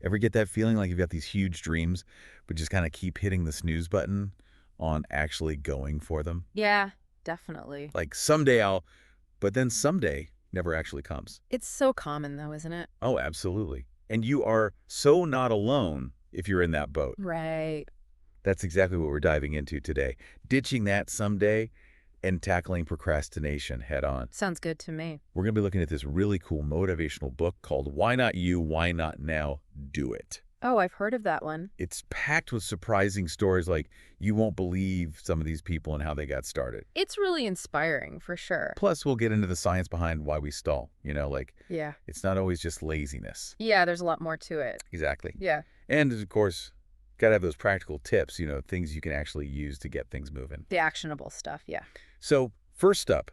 Ever get that feeling like you've got these huge dreams, but just kind of keep hitting the snooze button on actually going for them? Yeah, definitely. Like someday I'll, but then someday never actually comes. It's so common though, isn't it? Oh, absolutely. And you are so not alone if you're in that boat. Right. That's exactly what we're diving into today. Ditching that someday and tackling procrastination head on. Sounds good to me. We're going to be looking at this really cool motivational book called Why Not You, Why Not Now, Do It. Oh, I've heard of that one. It's packed with surprising stories like you won't believe some of these people and how they got started. It's really inspiring for sure. Plus, we'll get into the science behind why we stall. Like Yeah. it's not always just laziness. Yeah, there's a lot more to it. Exactly. Yeah. And of course, got to have those practical tips, things you can actually use to get things moving. The actionable stuff. Yeah. So, first up,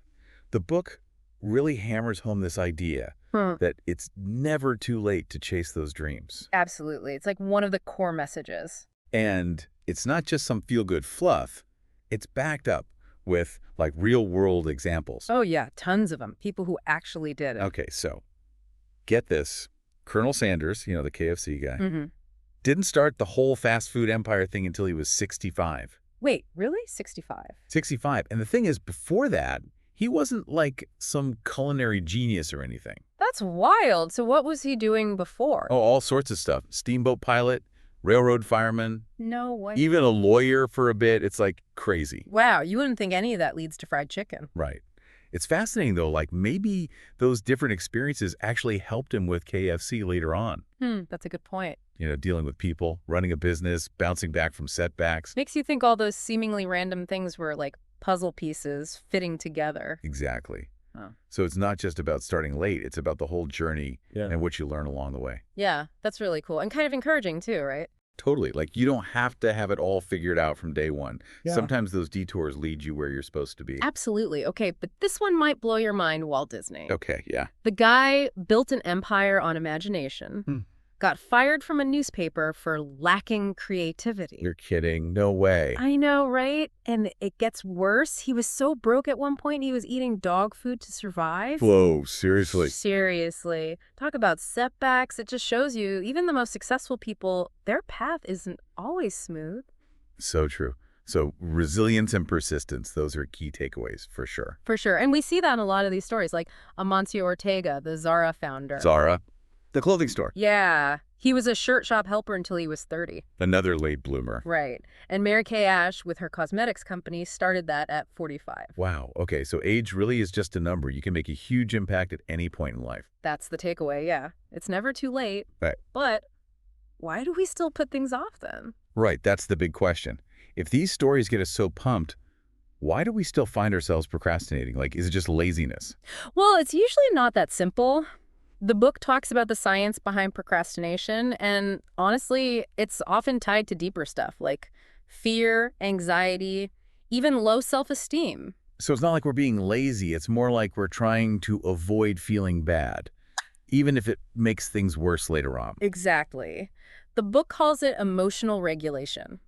the book really hammers home this idea that it's never too late to chase those dreams. Absolutely. It's like one of the core messages. And it's not just some feel-good fluff. It's backed up with like real-world examples. Oh, yeah. Tons of them. People who actually did it. Okay, so get this. Colonel Sanders, the KFC guy, Mm-hmm. didn't start the whole fast food empire thing until he was 65. Wait, really? 65? 65. And the thing is, before that, he wasn't like some culinary genius or anything. That's wild. So what was he doing before? Oh, all sorts of stuff. Steamboat pilot, railroad fireman, No way. even a lawyer for a bit. It's like crazy. Wow, you wouldn't think any of that leads to fried chicken. Right. It's fascinating, though, like maybe those different experiences actually helped him with KFC later on. That's a good point. Dealing with people, running a business, bouncing back from setbacks. Makes you think all those seemingly random things were like puzzle pieces fitting together. Exactly. Oh. So it's not just about starting late. It's about the whole journey and what you learn along the way. Yeah, that's really cool. And kind of encouraging too, right? Totally. Like you don't have to have it all figured out from day one. Yeah. Sometimes those detours lead you where you're supposed to be. Absolutely. Okay, but this one might blow your mind, Walt Disney. Okay, yeah. The guy built an empire on imagination, got fired from a newspaper for lacking creativity. You're kidding. No way. I know, right? And it gets worse. He was so broke at one point, he was eating dog food to survive. Whoa, seriously. Seriously. Talk about setbacks. It just shows you, even the most successful people, their path isn't always smooth. So true. So resilience and persistence, those are key takeaways for sure. For sure. And we see that in a lot of these stories, like Amancio Ortega, the Zara founder. Zara, the clothing store. Yeah. He was a shirt shop helper until he was 30. Another late bloomer. Right. And Mary Kay Ash, with her cosmetics company, started that at 45. Wow. Okay, so age really is just a number. You can make a huge impact at any point in life. That's the takeaway, yeah. It's never too late. Right. But why do we still put things off then? Right, that's the big question. If these stories get us so pumped, why do we still find ourselves procrastinating? Like, is it just laziness? Well, it's usually not that simple. The book talks about the science behind procrastination, and honestly, it's often tied to deeper stuff like fear, anxiety, even low self-esteem. So it's not like we're being lazy. It's more like we're trying to avoid feeling bad, even if it makes things worse later on. Exactly. The book calls it emotional regulation.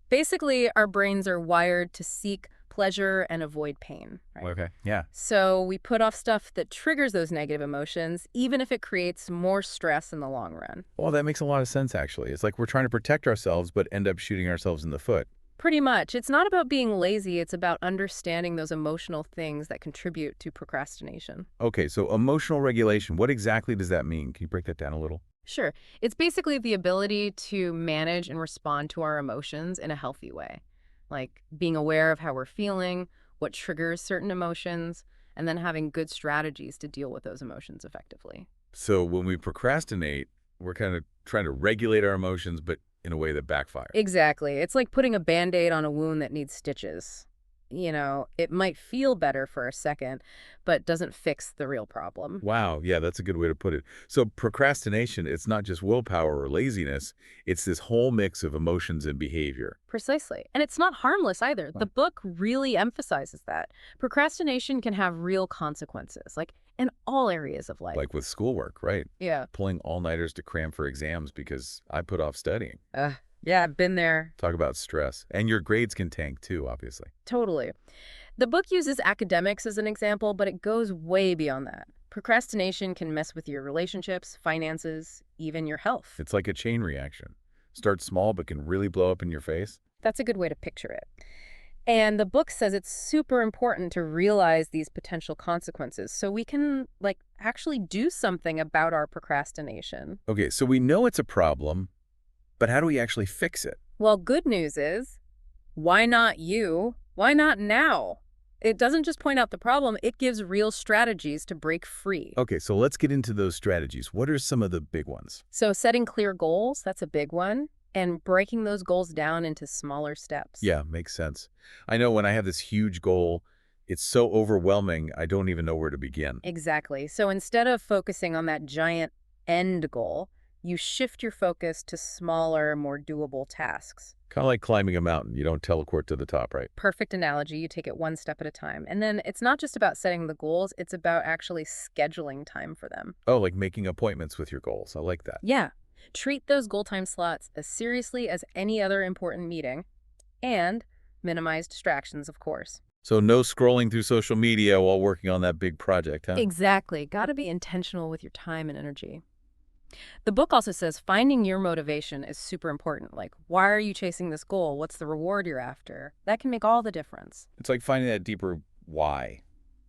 Basically, our brains are wired to seek pleasure and avoid pain, right? Okay, yeah. So we put off stuff that triggers those negative emotions, even if it creates more stress in the long run. Well, that makes a lot of sense, actually. It's like we're trying to protect ourselves, but end up shooting ourselves in the foot. Pretty much. It's not about being lazy. It's about understanding those emotional things that contribute to procrastination. Okay, so emotional regulation, what exactly does that mean? Can you break that down a little? Sure. It's basically the ability to manage and respond to our emotions in a healthy way. Like being aware of how we're feeling, what triggers certain emotions, and then having good strategies to deal with those emotions effectively. So when we procrastinate, we're kind of trying to regulate our emotions, but in a way that backfires. Exactly. It's like putting a Band-Aid on a wound that needs stitches. It might feel better for a second, but doesn't fix the real problem. Wow, yeah, that's a good way to put it. So procrastination, it's not just willpower or laziness, it's this whole mix of emotions and behavior. Precisely. And it's not harmless either. The book really emphasizes that. Procrastination can have real consequences, like in all areas of life. Like with schoolwork, right? Yeah. Pulling all-nighters to cram for exams because I put off studying. Yeah, I've been there. Talk about stress. And your grades can tank too, obviously. Totally. The book uses academics as an example, but it goes way beyond that. Procrastination can mess with your relationships, finances, even your health. It's like a chain reaction. Starts small but can really blow up in your face. That's a good way to picture it. And the book says it's super important to realize these potential consequences so we can, actually do something about our procrastination. Okay, so we know it's a problem, but how do we actually fix it? Well, good news is, why not you? Why not now? It doesn't just point out the problem, it gives real strategies to break free. Okay, so let's get into those strategies. What are some of the big ones? So setting clear goals, that's a big one, and breaking those goals down into smaller steps. Yeah, makes sense. I know when I have this huge goal, it's so overwhelming, I don't even know where to begin. Exactly. So instead of focusing on that giant end goal, you shift your focus to smaller, more doable tasks. Kind of like climbing a mountain. You don't teleport to the top, right? Perfect analogy. You take it one step at a time. And then it's not just about setting the goals, it's about actually scheduling time for them. Oh, like making appointments with your goals. I like that. Yeah. Treat those goal time slots as seriously as any other important meeting, and minimize distractions, of course. So no scrolling through social media while working on that big project, huh? Exactly. Got to be intentional with your time and energy. The book also says finding your motivation is super important. Like, why are you chasing this goal? What's the reward you're after? That can make all the difference. It's like finding that deeper why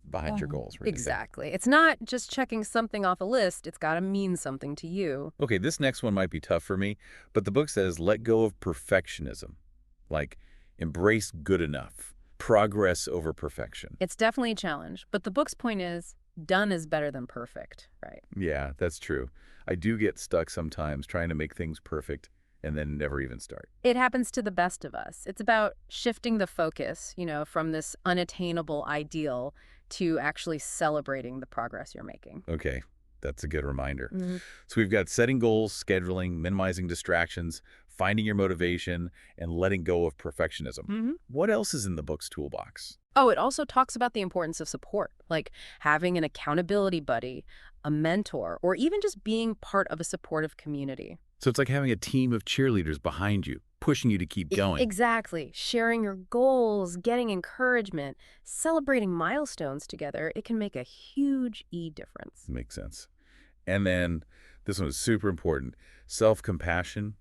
behind your goals. Really. Exactly. It's not just checking something off a list. It's got to mean something to you. Okay, this next one might be tough for me, but the book says let go of perfectionism. Like, embrace good enough. Progress over perfection. It's definitely a challenge, but the book's point is done is better than perfect, right? Yeah, that's true. I do get stuck sometimes trying to make things perfect and then never even start. It happens to the best of us. It's about shifting the focus, from this unattainable ideal to actually celebrating the progress you're making. Okay, that's a good reminder. Mhm. So we've got setting goals, scheduling, minimizing distractions, finding your motivation, and letting go of perfectionism. What else is in the book's toolbox? Oh, it also talks about the importance of support, like having an accountability buddy, a mentor, or even just being part of a supportive community. So it's like having a team of cheerleaders behind you, pushing you to keep going. Exactly. Sharing your goals, getting encouragement, celebrating milestones together, it can make a huge difference. Makes sense. And then this one is super important. Self-compassion,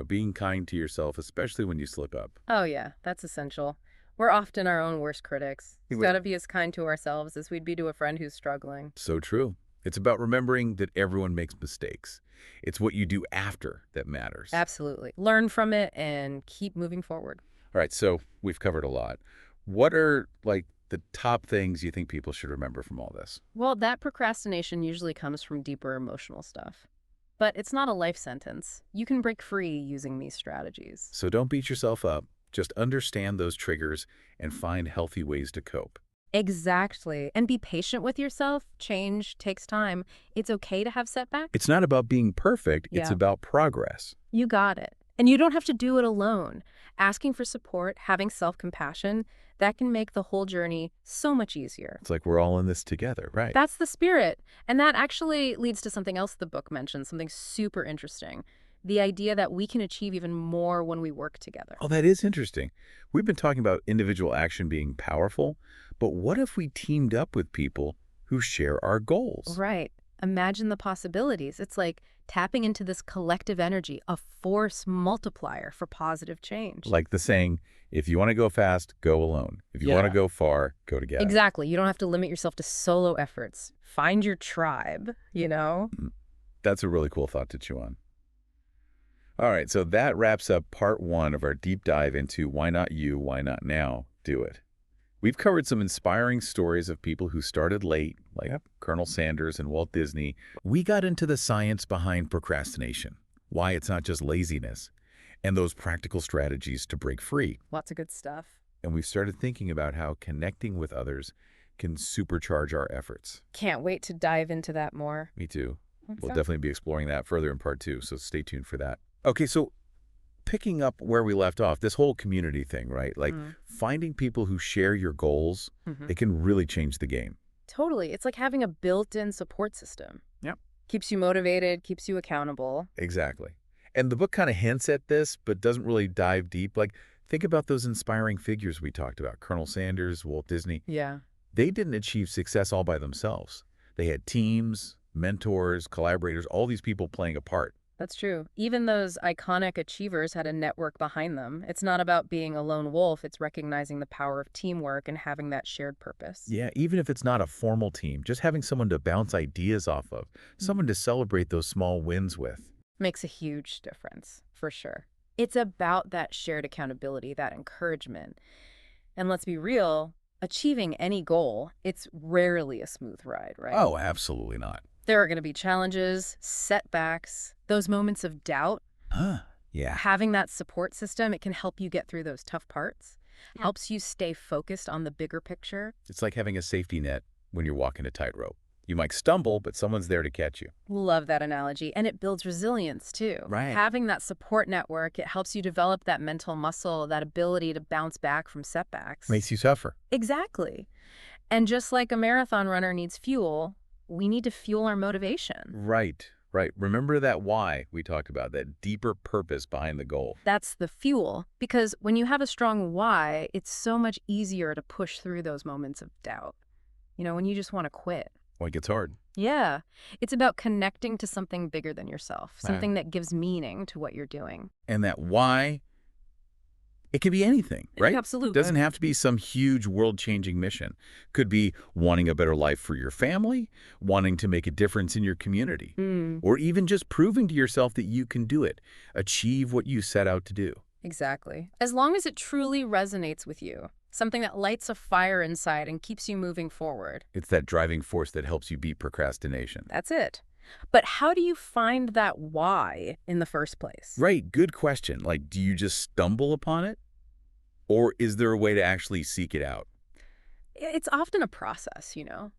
being kind to yourself, especially when you slip up. Oh, yeah, that's essential. We're often our own worst critics. We've got to be as kind to ourselves as we'd be to a friend who's struggling. So true. It's about remembering that everyone makes mistakes. It's what you do after that matters. Absolutely. Learn from it and keep moving forward. All right, so we've covered a lot. What are, the top things you think people should remember from all this? Well, that procrastination usually comes from deeper emotional stuff. But it's not a life sentence. You can break free using these strategies. So don't beat yourself up. Just understand those triggers and find healthy ways to cope. Exactly. And be patient with yourself. Change takes time. It's okay to have setbacks. It's not about being perfect. It's Yeah. about progress. You got it. And you don't have to do it alone. Asking for support, having self-compassion, that can make the whole journey so much easier. It's like we're all in this together, right? That's the spirit. And that actually leads to something else the book mentions, something super interesting. The idea that we can achieve even more when we work together. Oh, that is interesting. We've been talking about individual action being powerful, but what if we teamed up with people who share our goals? Right. Imagine the possibilities. It's like tapping into this collective energy, a force multiplier for positive change. Like the saying, if you want to go fast, go alone. If you want to go far, go together. Exactly. You don't have to limit yourself to solo efforts. Find your tribe, That's a really cool thought to chew on. All right, so that wraps up part 1 of our deep dive into why not you, why not now, do it. We've covered some inspiring stories of people who started late, like Colonel Sanders and Walt Disney. We got into the science behind procrastination, why it's not just laziness, and those practical strategies to break free. Lots of good stuff. And we've started thinking about how connecting with others can supercharge our efforts. Can't wait to dive into that more. Me too. We'll Okay. definitely be exploring that further in part 2, so stay tuned for that. Okay, so picking up where we left off, this whole community thing, right? Like finding people who share your goals, Mhm. it can really change the game. Totally. It's like having a built-in support system. Yep. Keeps you motivated, keeps you accountable. Exactly. And the book kind of hints at this, but doesn't really dive deep. Like, think about those inspiring figures we talked about, Colonel Sanders, Walt Disney. Yeah. They didn't achieve success all by themselves. They had teams, mentors, collaborators, all these people playing a part. That's true. Even those iconic achievers had a network behind them. It's not about being a lone wolf, it's recognizing the power of teamwork and having that shared purpose. Yeah, even if it's not a formal team, just having someone to bounce ideas off of, someone to celebrate those small wins with. Makes a huge difference, for sure. It's about that shared accountability, that encouragement. And let's be real, achieving any goal, it's rarely a smooth ride, right? Oh, absolutely not. There are going to be challenges, setbacks, those moments of doubt. Huh. Yeah. Having that support system, it can help you get through those tough parts, helps you stay focused on the bigger picture. It's like having a safety net when you're walking a tightrope. You might stumble, but someone's there to catch you. Love that analogy. And it builds resilience, too. Right. Having that support network, it helps you develop that mental muscle, that ability to bounce back from setbacks. Makes you tougher. Exactly. And just like a marathon runner needs fuel, we need to fuel our motivation. Right. Remember that why we talked about, that deeper purpose behind the goal. That's the fuel. Because when you have a strong why, it's so much easier to push through those moments of doubt. When you just want to quit. Well, it gets hard. Yeah. It's about connecting to something bigger than yourself, something that gives meaning to what you're doing. And that why, it could be anything, right? Absolutely. Doesn't have to be some huge world-changing mission. Could be wanting a better life for your family, wanting to make a difference in your community, or even just proving to yourself that you can do it, achieve what you set out to do. Exactly. As long as it truly resonates with you, something that lights a fire inside and keeps you moving forward. It's that driving force that helps you beat procrastination. That's it. But how do you find that why in the first place? Right, good question. Like, do you just stumble upon it? Or is there a way to actually seek it out? It's often a process,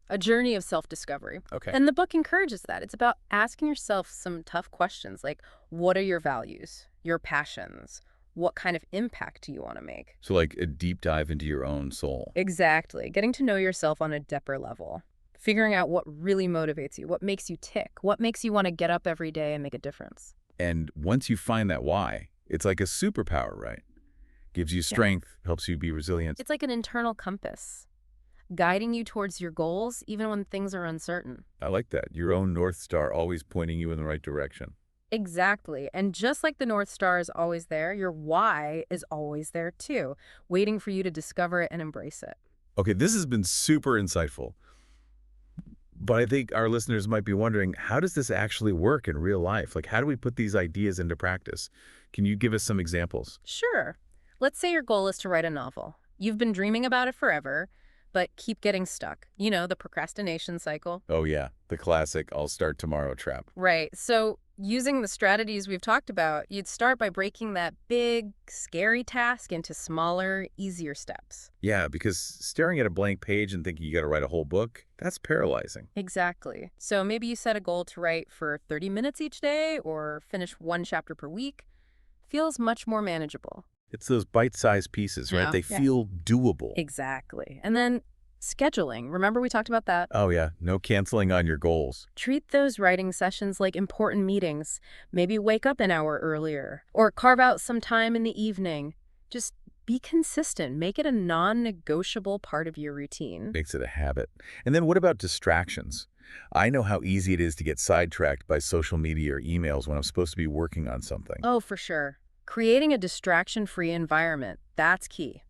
a journey of self-discovery. Okay. And the book encourages that. It's about asking yourself some tough questions like, what are your values, your passions? What kind of impact do you want to make? So like a deep dive into your own soul. Exactly. Getting to know yourself on a deeper level. Figuring out what really motivates you, what makes you tick, what makes you want to get up every day and make a difference. And once you find that why, it's like a superpower, right? Gives you strength, helps you be resilient. It's like an internal compass, guiding you towards your goals even when things are uncertain. I like that. Your own North Star always pointing you in the right direction. Exactly. And just like the North Star is always there, your why is always there too, waiting for you to discover it and embrace it. Okay, this has been super insightful. But I think our listeners might be wondering, how does this actually work in real life? Like, how do we put these ideas into practice? Can you give us some examples? Sure. Let's say your goal is to write a novel. You've been dreaming about it forever, but keep getting stuck. The procrastination cycle. Oh, yeah, the classic I'll start tomorrow trap. Right. So using the strategies we've talked about, you'd start by breaking that big, scary task into smaller, easier steps. Yeah, because staring at a blank page and thinking you got to write a whole book, that's paralyzing. Exactly. So maybe you set a goal to write for 30 minutes each day or finish one chapter per week. Feels much more manageable. It's those bite-sized pieces, right? Yeah. They feel doable. Exactly. And then scheduling. Remember we talked about that? Oh, yeah. No canceling on your goals. Treat those writing sessions like important meetings. Maybe wake up an hour earlier or carve out some time in the evening. Just be consistent. Make it a non-negotiable part of your routine. Makes it a habit. And then what about distractions? I know how easy it is to get sidetracked by social media or emails when I'm supposed to be working on something. Oh, for sure. Creating a distraction-free environment, that's key.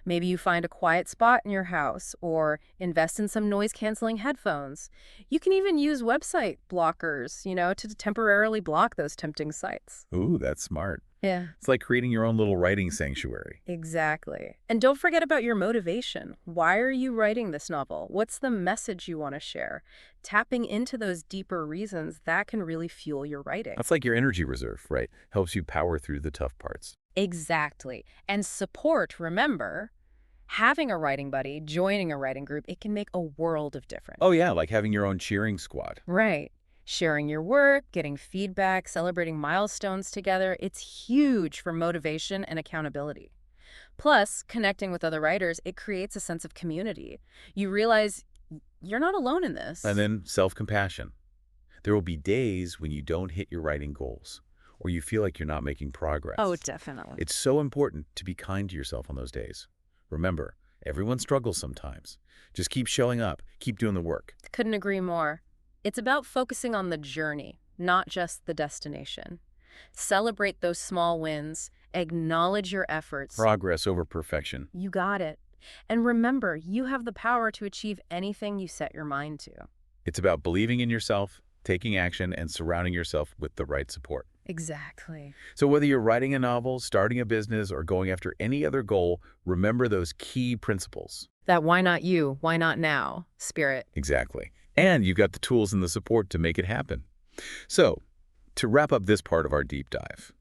Maybe you find a quiet spot in your house or invest in some noise-canceling headphones. You can even use website blockers, to temporarily block those tempting sites. Ooh, that's smart. Yeah. It's like creating your own little writing sanctuary. Exactly. And don't forget about your motivation. Why are you writing this novel? What's the message you want to share? Tapping into those deeper reasons, that can really fuel your writing. That's like your energy reserve, right? Helps you power through the tough parts. Exactly. And support, remember, having a writing buddy, joining a writing group, it can make a world of difference. Oh, yeah, like having your own cheering squad. Right. Sharing your work, getting feedback, celebrating milestones together, it's huge for motivation and accountability. Plus, connecting with other writers, it creates a sense of community. You realize you're not alone in this. And then self-compassion. There will be days when you don't hit your writing goals or you feel like you're not making progress. Oh, definitely. It's so important to be kind to yourself on those days. Remember, Everyone struggles sometimes. Just keep showing up. Keep doing the work. Couldn't agree more. It's about focusing on the journey, not just the destination. Celebrate those small wins. Acknowledge your efforts. Progress over perfection. You got it. And remember, you have the power to achieve anything you set your mind to. It's about believing in yourself, taking action, and surrounding yourself with the right support. Exactly. So whether you're writing a novel, starting a business, or going after any other goal, remember those key principles. That why not you, why not now spirit. Exactly. And you've got the tools and the support to make it happen. So, to wrap up this part of our deep dive,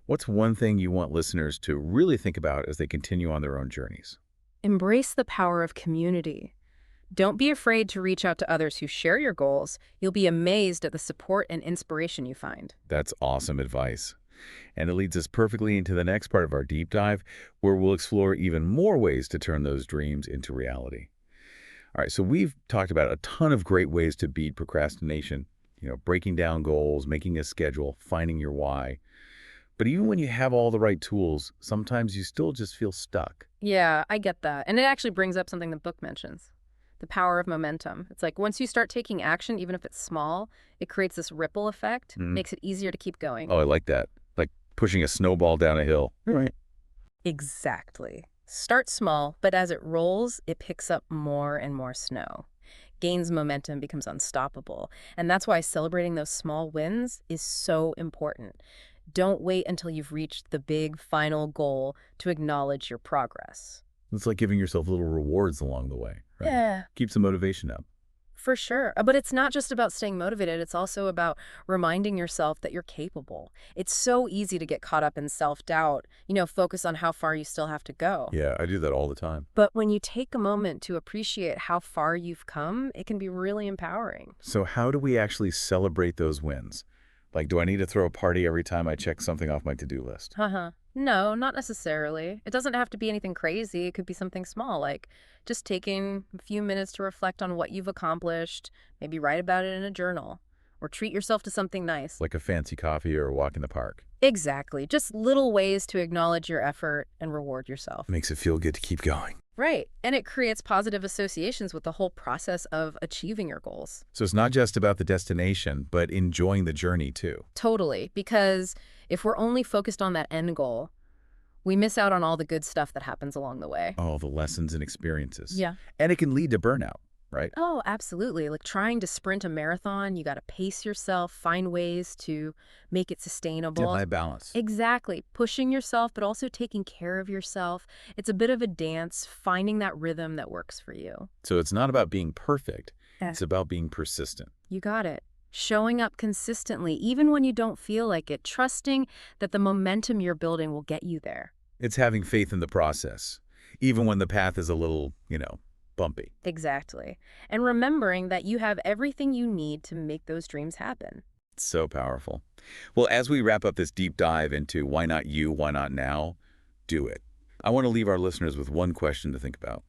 what's one thing you want listeners to really think about as they continue on their own journeys? Embrace the power of community. Don't be afraid to reach out to others who share your goals. You'll be amazed at the support and inspiration you find. That's awesome advice. And it leads us perfectly into the next part of our deep dive, where we'll explore even more ways to turn those dreams into reality. All right, so we've talked about a ton of great ways to beat procrastination, breaking down goals, making a schedule, finding your why. But even when you have all the right tools, sometimes you still just feel stuck. Yeah, I get that. And it actually brings up something the book mentions. The power of momentum. It's like once you start taking action, even if it's small, it creates this ripple effect, makes it easier to keep going. Oh, I like that. Like pushing a snowball down a hill. Right. Exactly. Start small, but as it rolls, it picks up more and more snow. Gains momentum, becomes unstoppable. And that's why celebrating those small wins is so important. Don't wait until you've reached the big final goal to acknowledge your progress. It's like giving yourself little rewards along the way, right? Yeah. Keeps the motivation up. For sure. But it's not just about staying motivated. It's also about reminding yourself that you're capable. It's so easy to get caught up in self-doubt, focus on how far you still have to go. Yeah, I do that all the time. But when you take a moment to appreciate how far you've come, it can be really empowering. So how do we actually celebrate those wins? Like, do I need to throw a party every time I check something off my to-do list? No, not necessarily. It doesn't have to be anything crazy. It could be something small, like just taking a few minutes to reflect on what you've accomplished, maybe write about it in a journal, or treat yourself to something nice. Like a fancy coffee or a walk in the park. Exactly. Just little ways to acknowledge your effort and reward yourself. Makes it feel good to keep going. Right. And it creates positive associations with the whole process of achieving your goals. So it's not just about the destination, but enjoying the journey too. Totally. Because if we're only focused on that end goal, we miss out on all the good stuff that happens along the way. All the lessons and experiences. Yeah. And it can lead to burnout, right? Oh, absolutely. Like trying to sprint a marathon, you got to pace yourself, find ways to make it sustainable. Deadline balance. Exactly. Pushing yourself, but also taking care of yourself. It's a bit of a dance, finding that rhythm that works for you. So it's not about being perfect. Yeah. It's about being persistent. You got it. Showing up consistently, even when you don't feel like it, trusting that the momentum you're building will get you there. It's having faith in the process, even when the path is a little, bumpy. Exactly. And remembering that you have everything you need to make those dreams happen. It's so powerful. Well, as we wrap up this deep dive into why not you, why not now, do it. I want to leave our listeners with one question to think about.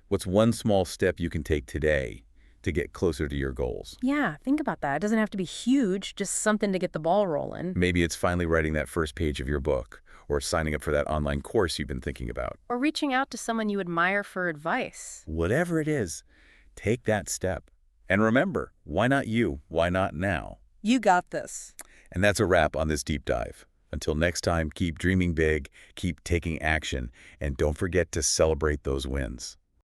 What's one small step you can take today to get closer to your goals? Yeah, think about that. It doesn't have to be huge, just something to get the ball rolling. Maybe it's finally writing that first page of your book, or signing up for that online course you've been thinking about. Or reaching out to someone you admire for advice. Whatever it is, take that step. And remember, why not you? Why not now? You got this. And that's a wrap on this deep dive. Until next time, keep dreaming big, keep taking action, and don't forget to celebrate those wins.